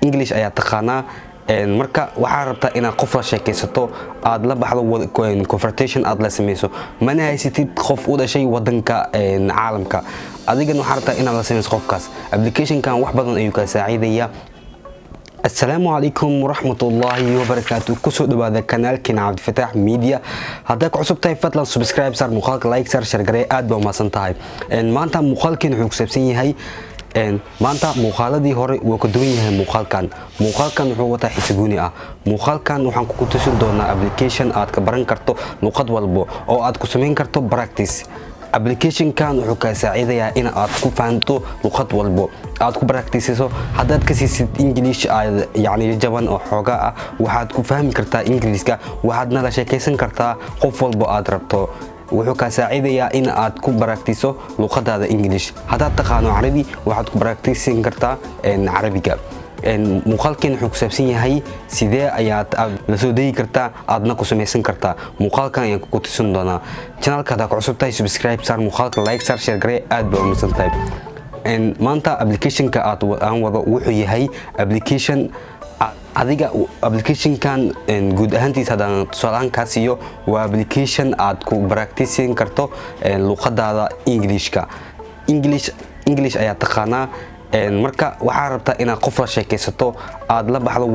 English ayaa taqaanaa marka waxaa rabtaa inaad qof la sheekaysato aad la baxdo conversation aad la sameeyso mana haysatid qof u dhashay wadanka caalamka adigan waxaa rabtaa inaad la sameeyso qofkaas application-kan wax badan ayuu ka saacidayaa. السلام عليكم ورحمة الله وبركاته كسو دبادة قناة كنا عبد الفتاح ميديا هداك عصب تاي فتلا سبسكرايب صار مخالك لايك صار شرقري آد بوما سنتاي ما انتا مخالكين حوك سبسيني هاي maanta muuqaaladii hore wuu ka duwan yahay muuqaalkan wuxuu wataa xisgooni ah muuqaalkan waxaan ku tusin doonaa application aad ka baran karto luqad walbo oo aad ku sameyn karto practice application-kan wuxuu ka saacidayaa in aad ku fahanto luqad walbo aad ku practice-so hadaad ka siisid English yani jaban oo xooga ah waxaad ku fahmi kartaa English-ka waxaadna la sheekaysan kartaa qof walbo aad rabto wuxuu ka saacidayaa in aad ku practice luqadaada English hadaad taqaano Carabi waxaad ku practice kartaa Carabiga muuqaalkan wuxuu ku saabsan yahay sidee ayaad la soo deegi kartaa aadna ku samaysan kartaa muuqaalkan ayaan ku tusin doonaa channelka hada ku cusub tahay subscribe saar muuqaalka like saar share garee aad baa u mahadsantahay maanta application-ka aan wado wuxuu yahay application adiga application-kan guud ahaantiisa hadaan tusaalahan ka siiyo waa application aad ku practice karto luqadaada English ayaa taqaanaa marka waxaa rabtaa inaad qof la sheekaysato aad la baxdo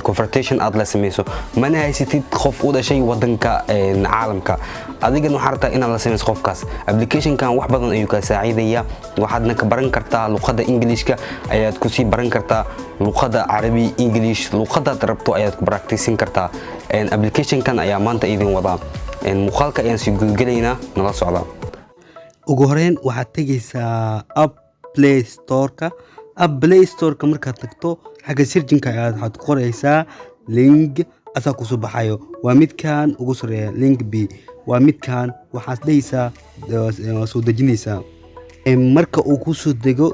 conversation aad la sameeyso mana haysatid qof u dhashay wadanka caalamka adigan waxaa rabtaa inaad la sameeyso qofkaas application-kan wax badan ayuu ka saacidayaa waxaadna ka baran kartaa luqada English-ka ayaad ku sii baran kartaa luqada Carabi English luqadaad rabto ayaad ku practice kartaa application-kan ayaa maanta idin wadaa muuqaalka ayaan sii gudgalaynaa nala socda ugu horeyn waxaad tagaysaa Play Store-ka markaad tagto xagga searching-ka waxaad qoraysaa link asaa ku soo baxayo waa midkan ugu sareeya link B waa midkan waxaad dhaysaa soo dejinaysaa marka uu ku soo dego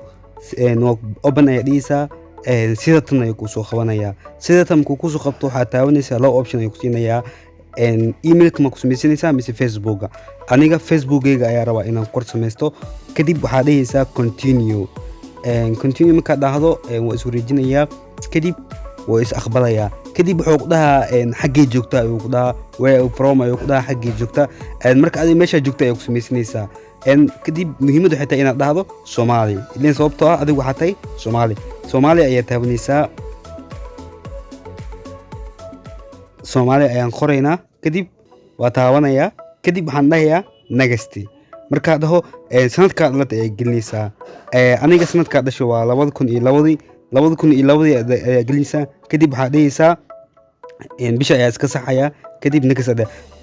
open ayaa dhigaysaa sida tan ayuu ku soo qabanaya sida tan ku soo qabto waxaad taabanaysaa laba option ayuu ku siinayaa email-ka ma ku samaysanaysaa mise Facebook-ga aniga Facebook-gayga ayaa rabaa inaan kor samaysto kadib waxaad dhahaysaa continue markaad dhahdo waa is wareejinayaa kadib waa is aqbalayaa kadib wuxuu ku dhahaa xaggee joogta ayuu ku dhahaa where from ayuu ku dhahaa xaggee joogta marka adiga meesha joogta ayaa ku samaysanaysaa kadib muhiimadu waxay tahay inaad dhahdo Soomaali ileen sababtoo ah adigu waxaad tahay Soomaali ayaa taabanaysaa Soomaali ayaan qoraynaa kadib waa taabanayaa kadib waxaan dhahayaa next marka dhaho sanadka dhalata ay gelinaysaa aniga sanadka dhasho waa 2002 ayaa gelinaysaa kadib waxaad dhahaysaa bisha ayaa iska saxaya kadib next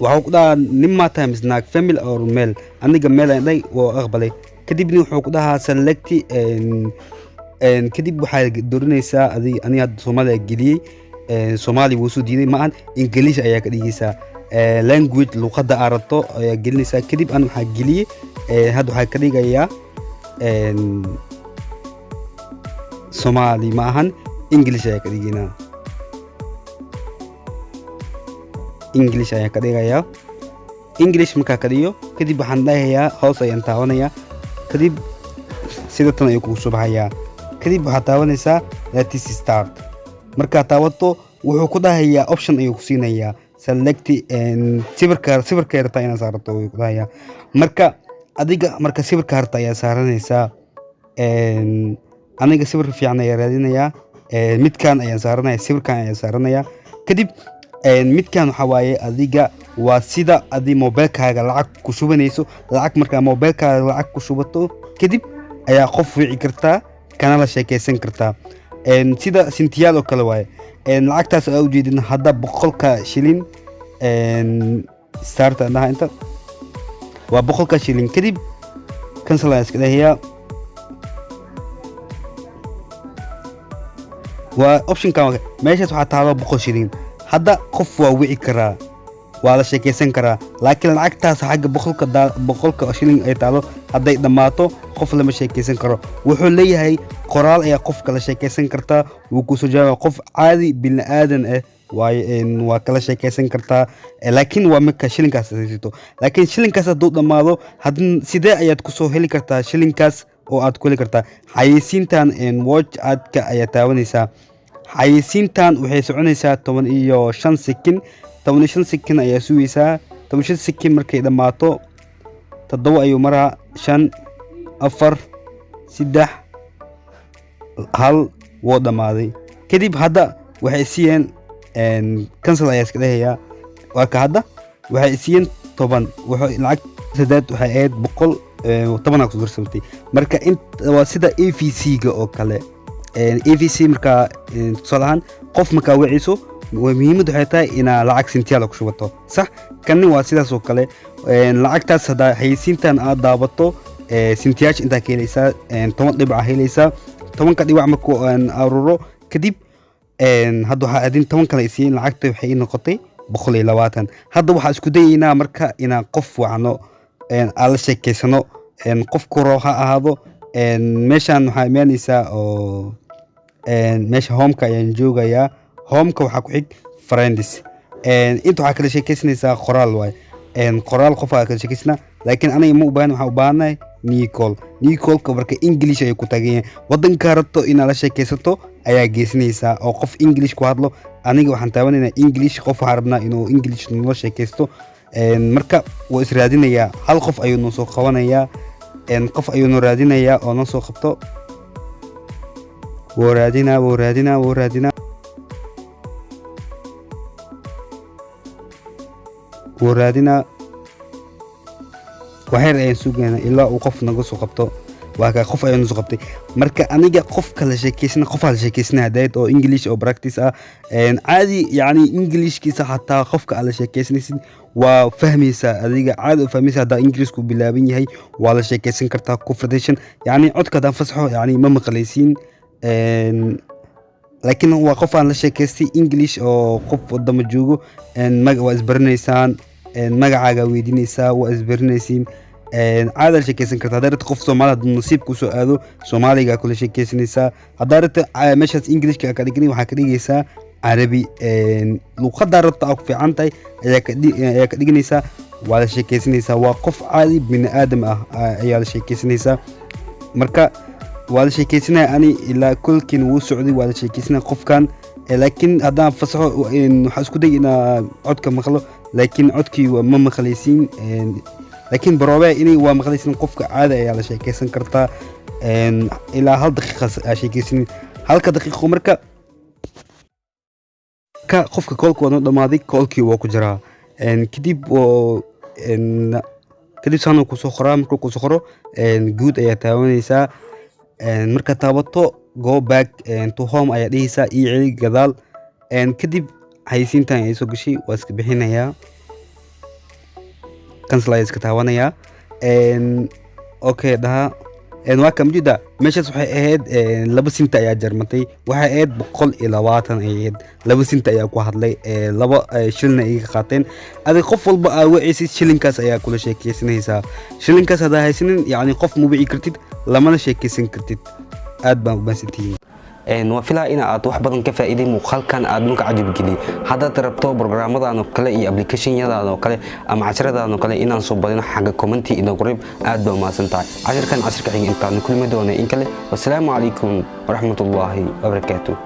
waxa ku dhahaa nimma times naag family or male aniga male ayaan dhahay waa aqbalay kadib wuxuu ku dhahaa select kadib waxaad dooranaysaa aniga Soomaaliya geliyay Soomaali wuu soo diiday ma aan English ayaa ka dhigaysaa language luqada aad rabto ayaa gelinaysaa kadib aan waxa geliyay hadda waxa ka dhigayaa Soomaali ma ahan English ayaa ka dhigaynaa English marka ka dhigo kadib waxaan dhahayaa hoos ayaan taabanayaa kadib sida tan ayuu ku soo baxayaa kadib waxaad taabanaysaa let's start marka taabato wuxuu ku dhahayaa option ayuu ku siinayaa select sawirka rabtaa inaad saarato ayuu ku dhahayaa marka adiga marka sawirka rabtaa ayaa saaranaysaa aniga sawir fiican ayaa raadinayaa midkan ayaan saaranayaa sawirkan ayaan saaranayaa kadib midkan waxa waaye adiga waa sida adi mobilkaaga lacag ku shubanayso lacag marka mobilkaaga lacag ku shubato kadib ayaa qof wici kartaa kana la sheekaysan kartaa sida sintiyaal oo kale waaye lacagtaas aad u jeedin hadda 100 shilin start anaha inta waa 100 shilin kadib cancel ayaa iska dhahayaa waa option-kan meeshaas waxaa taalo 100 shilin hadda qof waa wici karaa waa la sheekaysan karaa laakiin lacagtaas xagga 100 shilin ay taalo haday dhamaato qof lama sheekaysan karo wuxuu leeyahay qoraal ayaa qofka la sheekaysan kartaa wuu ku soo jawaabaa qof caadi bil aadan ah waa kala sheekaysan kartaa laakiin waa marka shilinkaas haysto laakiin shilinkaas hadduu dhamaado hadin sidee ayaad ku soo heli kartaa shilinkaas oo aad ku heli kartaa xayeysiintan watch aadka ayaa taabanaysaa xayeysiintan waxay soconaysaa 15 sekin 15 sekin ayaa sugaysaa 15 sekin markay dhamaato 7 ayuu maraa 5 4 3 hal wuu dhamaaday kadib hadda waxay siiyeen cancel ayaa iska dhahayaa waa ka hadda waxay siiyeen 10 wuxuu lacag saddeed waxay ahayd 100 10 ku darsamtay marka waa sida AVC ga oo kale AVC marka tusaalahan qof marka wiciso muhiimadu waxay tahay ina lacag sintiyaal ku shubato sax kan waa sidaas oo kale lacagtaas hada xayeysiintan aad daabato sintiyaash inta ka helaysaa 10 dhibac helaysaa 10 ka dhibac markuu aruro kadib hadda waxa adin 10 kale isiin lacagta waxay noqotay 120 hadda waxa isku dayeynaa marka ina qof wacno ala sheekeysano qof koro ha ahaado meeshan waxa imaanaysaa oo meesha home-ka ayaan joogayaa home-ka waxa ku xig friends inta waxa kala sheekeysanaysaa qoraal waay qoraal qof kala sheekeysana laakiin aniga ma u baahan waxa u baahanahay Nicole ka marka English ay ku tageen wadanka rabto in la sheekeysato ayaa geesinaysaa oo qof English ku hadlo aniga waxaan taabanaynaa English qof harabna inuu English noo sheekeysto marka wuu is raadinayaa hal qof ayuu noo soo qabanayaa qof ayuu noo raadinayaa oo noo soo qabto wuu raadinaa waxay ayaan suugayna ilaa uu qof naga soo qabto waa ka qof ayuu soo qabtay marka aniga qof kala sheekeysna qof kala sheekeysna hadeed oo English oo practice ah caadi yani Englishkiisa hatta qofka ala sheekeysnaysid waa fahmaysaa adiga caadi u fahmaysaa hada Englishku bilaaban yahay waa la sheekeysan kartaa conversation yani codka dan fasaxo yani ma maqlaysiin laakiin waa qof aan la sheekeystay English oo qof wadama joogo waa isbaranaysaan magacaaga weydiinaysaa waa isbaranaysiin caadi la sheekeysan kartaa hadaa qof Soomaali nasiib ku soo aado Soomaaliga kula sheekeysanaysaa hadaa meeshaas Englishka ka dhigin waxa ka dhigaysaa Carabi luqadda rabta ku fiican tahay ayaa ka dhiganaysaa waa la sheekeysanaysaa waa qof caadi bini aadam ah ayaa la sheekeysanaysaa marka waa la sheekeysanaa ani ilaa kulkiin wuu socday waa la sheekeysanaa qofkan laakiin haddaan fasaxo waxa isku day inaa codka maqlo laakiin codkii ma maqlaysiin laakiin baroobe inay waa maqlaysiin qofka caadi ayaa la sheekeysan kartaa ilaa hal daqiiqa sheekeysan halka daqiiqo marka qofka koolku waa dhamaaday koolkii waa ku jiraa kadib sano ku soo qoraa markuu ku soo qoro good ayaa taabanaysaa marka taabato go back to home ayaa dhihaysaa ii celi gadaal kadib xayeysiintan ay soo gashay waa iska bixinayaa cancel ayaa iska taabanayaa okay dhaha waa ka mujida meeshaas waxay ahayd 2 sent ayaa jarmatay waxay ahayd 120 ahayd 2 sent ayaa ku hadlay 2 shilin ay ka qaateen adiga qof walba aa wacaysid shilinkaas ayaa kula sheekeysanaysaa shilinkaas hadaa haysanin yani qof ma wici kartid lamana sheekeysan kartid aad baan u baahantihiin waa filaa in aad wax badan ka faa'iiday muuqaalkan aad nunka cajab geliyay haddaad rabto programmadan oo kale iyo application-yadan oo kale ama casharradan oo kale inaan soo badino xagga commenti inoo qrib aad baa umahadsan tahay casharkan casharka xiga intaan kulmi doonay in kale wassalaamu calaykum waraxmatullaahi wabarakaatuh